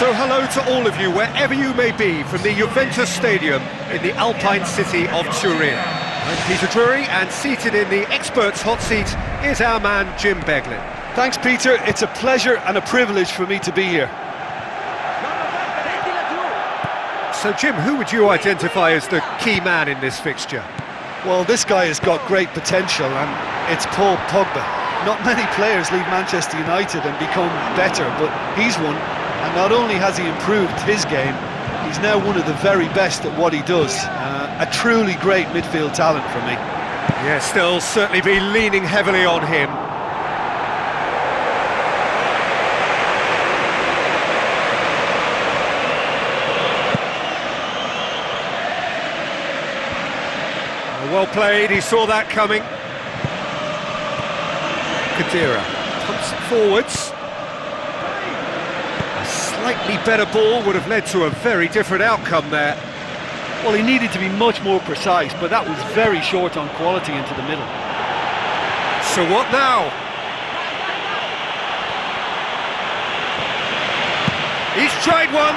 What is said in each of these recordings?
So hello to all of you, wherever you may be, from the Juventus Stadium in the Alpine city of Turin. I'm Peter Drury, and seated in the experts' hot seat is our man Jim Beglin. Thanks, Peter. It's a pleasure and a privilege for me to be here. So Jim, who would you identify as the key man in this fixture? Well, this guy has got great potential, and it's Paul Pogba. Not many players leave Manchester United and become better, but he's one. And not only has he improved his game, he's now one of the very best at what he does. A truly great midfield talent for me. Yes, they'll certainly be leaning heavily on him. Well played, he saw that coming. Kadira pumps it forwards. A slightly better ball would have led to a very different outcome there. Well, he needed to be much more precise, but that was very short on quality into the middle. So what now? He's tried one.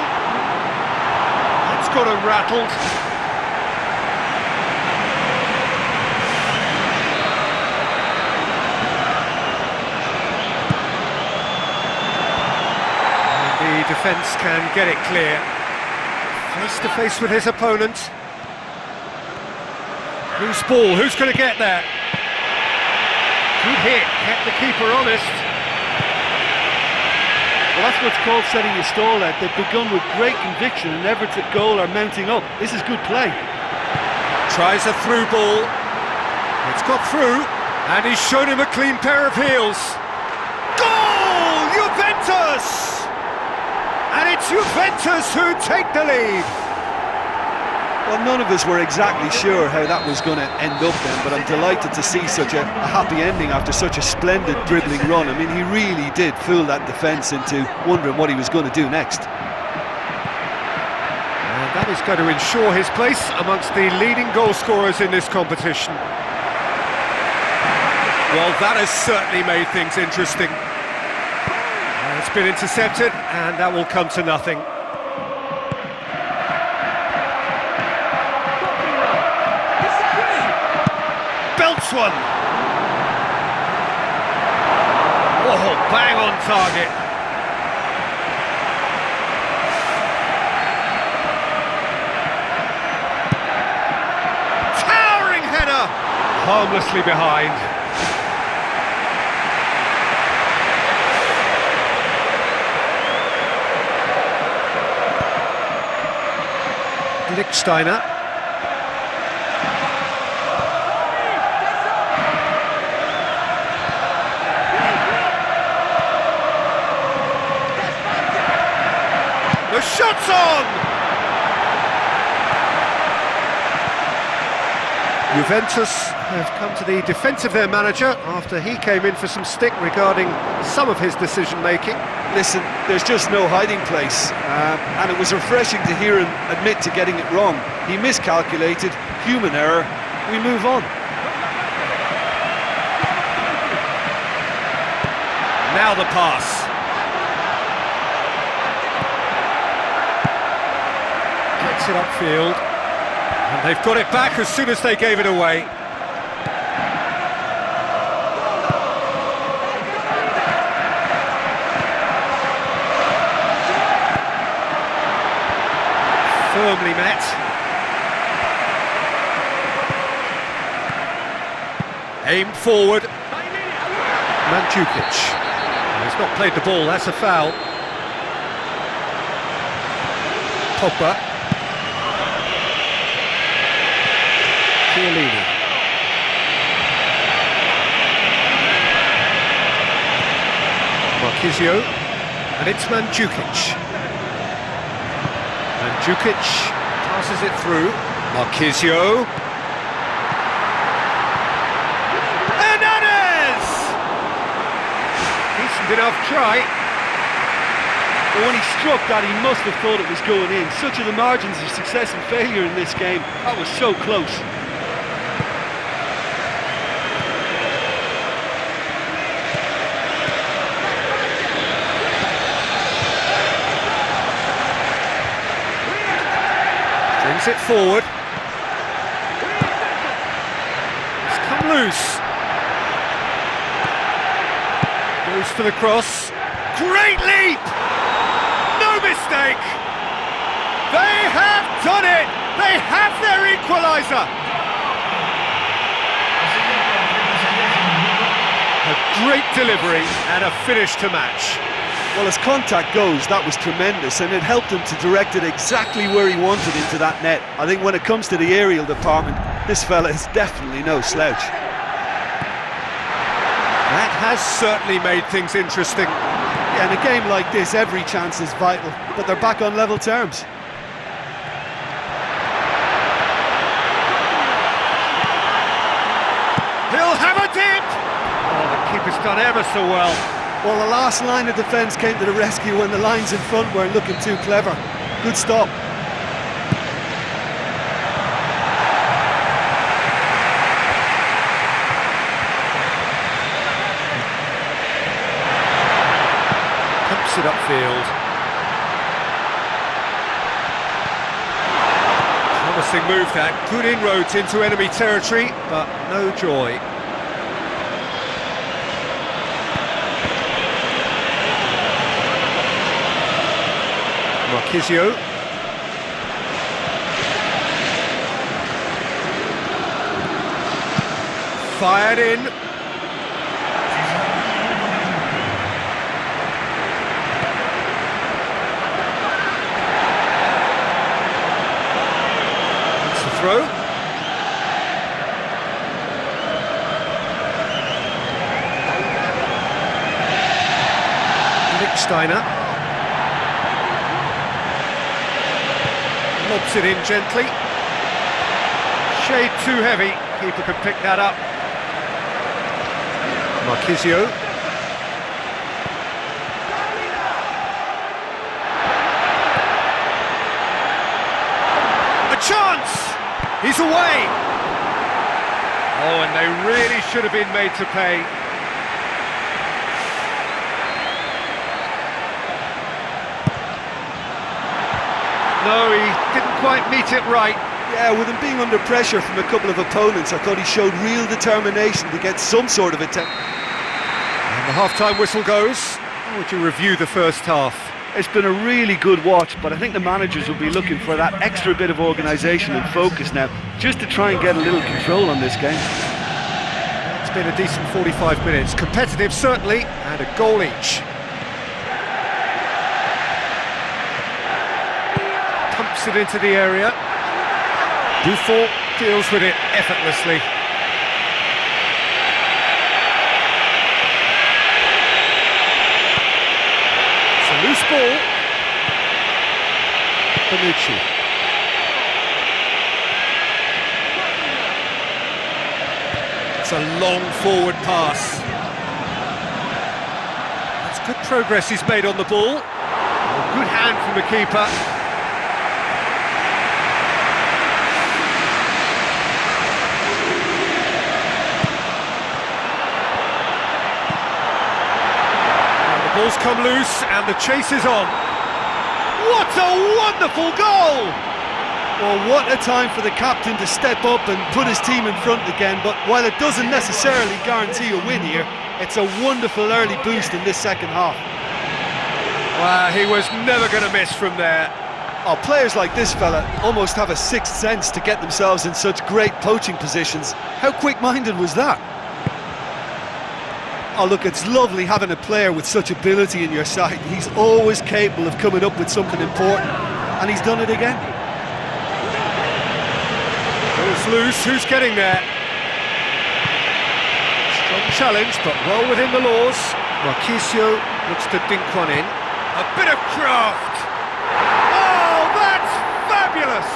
It's got him rattled. The defence can get it clear. Face to face with his opponent. Loose ball, who's going to get that? Good hit, kept the keeper honest. Well, that's what's called setting a stall out. They've begun with great conviction and efforts at goal are mounting up. This is good play. Tries a through ball. It's got through, and he's shown him a clean pair of heels. Goal! Juventus! And it's Juventus who take the lead. Well, none of us were exactly sure how that was going to end up then, but I'm delighted to see such a happy ending after such a splendid dribbling run. I mean, he really did fool that defence into wondering what he was going to do next. And that is going to ensure his place amongst the leading goal scorers in this competition. Well, that has certainly made things interesting. It's been intercepted, and that will come to nothing. Belts one! Oh, bang on target. Towering header! Harmlessly behind. Lichtsteiner. The shot's on! Juventus have come to the defence of their manager after he came in for some stick regarding some of his decision-making. Listen, there's just no hiding place, and it was refreshing to hear him admit to getting it wrong. He miscalculated, human error, we move on. Now the pass. Gets it upfield, and they've got it back as soon as they gave it away. Firmly met. Aimed forward. Mandzukic. He's not played the ball, that's a foul. Pogba. Chiellini. Marquisio. And it's Mandzukic. Mandzukic passes it through. Marquisio. Hernandez! Decent enough try. But when he struck that, he must have thought it was going in. Such are the margins of success and failure in this game. That was so close. Brings it forward. It's come loose. Goes for the cross. Great leap! No mistake! They have done it! They have their equaliser! A great delivery and a finish to match. Well, as contact goes, that was tremendous, and it helped him to direct it exactly where he wanted into that net. I think when it comes to the aerial department, this fella is definitely no slouch. That has certainly made things interesting. Yeah, in a game like this, every chance is vital, but they're back on level terms. He'll have a dip! Oh, the keeper's done ever so well. Well, the last line of defence came to the rescue when the lines in front weren't looking too clever. Good stop. Pumps it upfield. Promising move that. Good inroads into enemy territory, but no joy. Marquisio. Fired in. That's the throw. Lichtsteiner. Lobs it in gently. Shade too heavy. Keeper can pick that up. Marquisio. A chance! He's away! Oh, and they really should have been made to pay. No, he didn't quite meet it right. Yeah, with him being under pressure from a couple of opponents, I thought he showed real determination to get some sort of attempt. And the half-time whistle goes. How would you review the first half? It's been a really good watch, but I think the managers will be looking for that extra bit of organisation and focus now, just to try and get a little control on this game. It's been a decent 45 minutes. Competitive, certainly, and a goal each. Pumps it into the area. Buffon deals with it effortlessly. It's a loose ball. Bonucci. It's a long forward pass. That's good progress he's made on the ball. Good hand from the keeper. Ball's come loose and the chase is on. What a wonderful goal! Well, what a time for the captain to step up and put his team in front again, but while it doesn't necessarily guarantee a win here, it's a wonderful early boost in this second half. Well, he was never going to miss from there. Oh, players like this fella almost have a sixth sense to get themselves in such great poaching positions. How quick-minded was that? Oh, look, it's lovely having a player with such ability in your side. He's always capable of coming up with something important, and he's done it again. Goes loose, who's getting there? Strong challenge, but well within the laws. Marquisio looks to dink one in. A bit of craft! Oh, that's fabulous!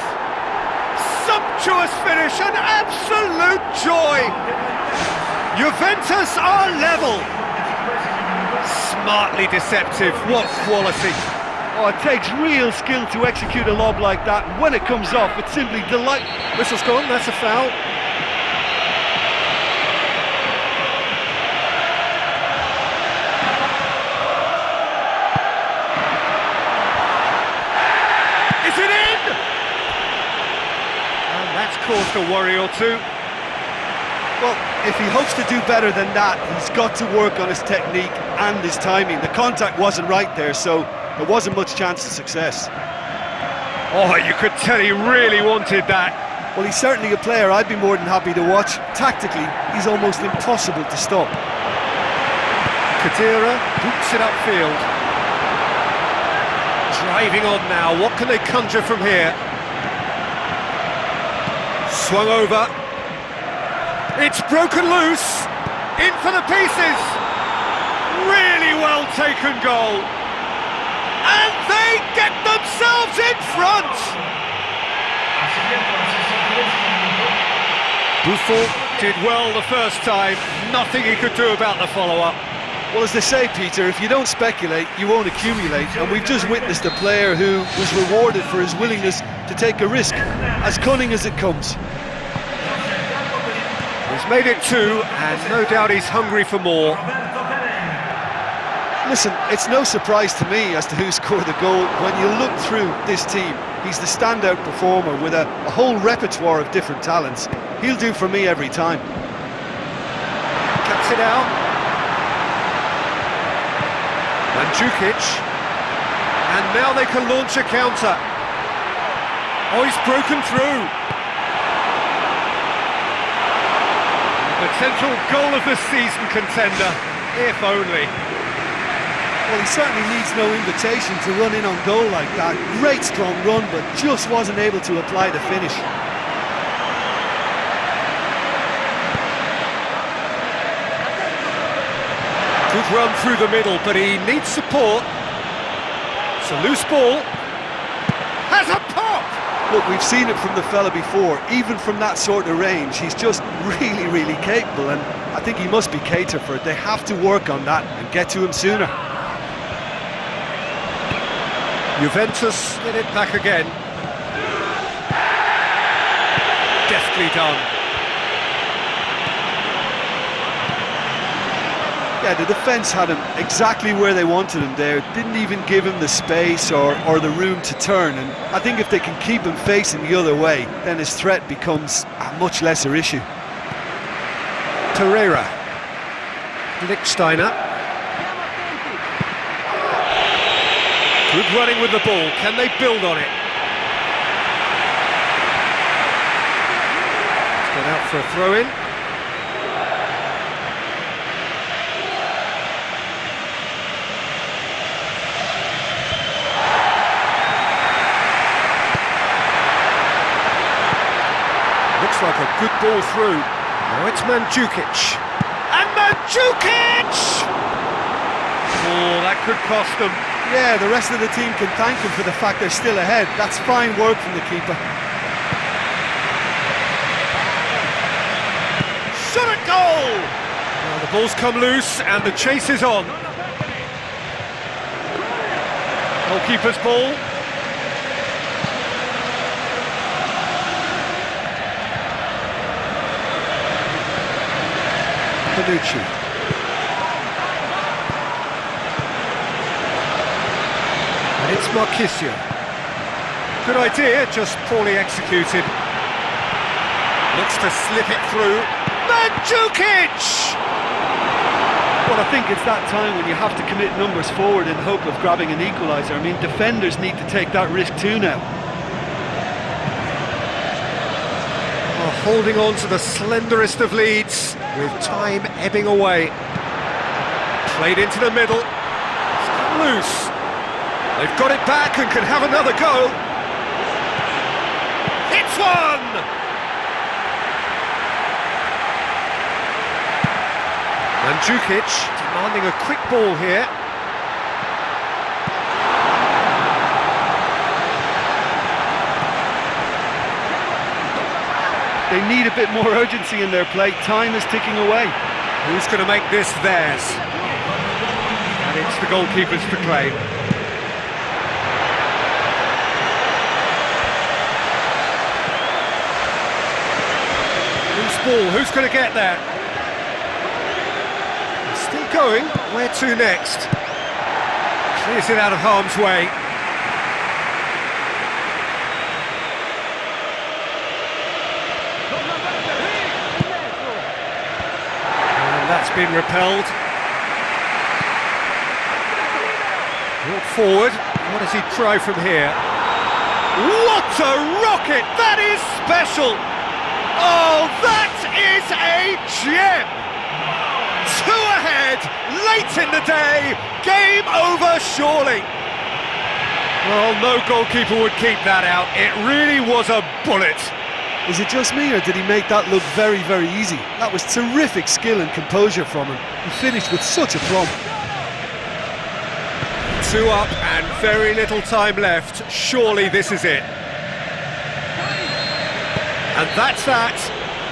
Sumptuous finish, an absolute joy! Juventus are level. Smartly deceptive, what quality. Oh, it takes real skill to execute a lob like that, and when it comes off, it's simply delightful. Whistle's gone, that's a foul. Is it in? caused a worry or two. Well, if he hopes to do better than that, he's got to work on his technique and his timing. The contact wasn't right there, so there wasn't much chance of success. Oh, you could tell he really wanted that. Well, he's certainly a player I'd be more than happy to watch. Tactically, he's almost impossible to stop. Kadira boots it upfield. Driving on now, what can they conjure from here? Swung over. It's broken loose. In for the pieces. Really well taken goal. And they get themselves in front. Buffon did well the first time. Nothing he could do about the follow-up. Well, as they say, Peter, if you don't speculate, you won't accumulate. And we've just witnessed a player who was rewarded for his willingness to take a risk, as cunning as it comes. He's made it two, and no doubt he's hungry for more. Listen, it's no surprise to me as to who scored the goal. When you look through this team, he's the standout performer with a whole repertoire of different talents. He'll do for me every time. Cuts it out. Mandzukic. And now they can launch a counter. Oh, he's broken through. Potential goal of the season contender, if only. Well, he certainly needs no invitation to run in on goal like that. Great strong run, but just wasn't able to apply the finish. Good run through the middle, but he needs support. It's a loose ball. Has a pop! Look, we've seen it from the fella before. Even from that sort of range, he's just really capable, and I think he must be catered for it. They have to work on that and get to him sooner. Juventus get it back again. Deftly done. Yeah, the defence had him exactly where they wanted him there. Didn't even give him the space or the room to turn. And I think if they can keep him facing the other way, then his threat becomes a much lesser issue. Torreira. Lichtsteiner. Good running with the ball. Can they build on it? It's gone out for a throw-in. Looks like a good ball through. Now it's Mandzukic. And Mandzukic! Oh, that could cost them. Yeah, the rest of the team can thank him for the fact they're still ahead. That's fine work from the keeper. Shot at goal! Well, the ball's come loose and the chase is on. Goalkeeper's ball. Panucci. And it's Marchisio. Good idea, just poorly executed. Looks to slip it through. Mandzukic! Well, I think it's that time when you have to commit numbers forward in hope of grabbing an equaliser. I mean, defenders need to take that risk too now. Oh, holding on to the slenderest of leads, with time ebbing away. Played into the middle. It's come loose. They've got it back and can have another go. It's one! Mandzukic demanding a quick ball here. They need a bit more urgency in their play. Time is ticking away. Who's going to make this theirs? And it's the goalkeepers to claim. Loose ball, who's going to get there? Still going, where to next? Clears it out of harm's way. That's been repelled. Brought forward. What does he try from here? What a rocket! That is special! Oh, that is a gem! 2 ahead, late in the day, game over surely. Well, no goalkeeper would keep that out. It really was a bullet. Is it just me, or did he make that look very, very easy? That was terrific skill and composure from him. He finished with such aplomb. 2 up and very little time left. Surely this is it. And that's that.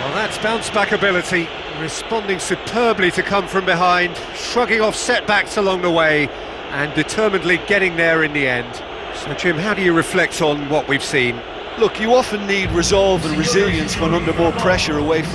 Well, that's bounce-back ability, responding superbly to come from behind, shrugging off setbacks along the way, and determinedly getting there in the end. So, Jim, how do you reflect on what we've seen? Look, you often need resolve and resilience when under more pressure away from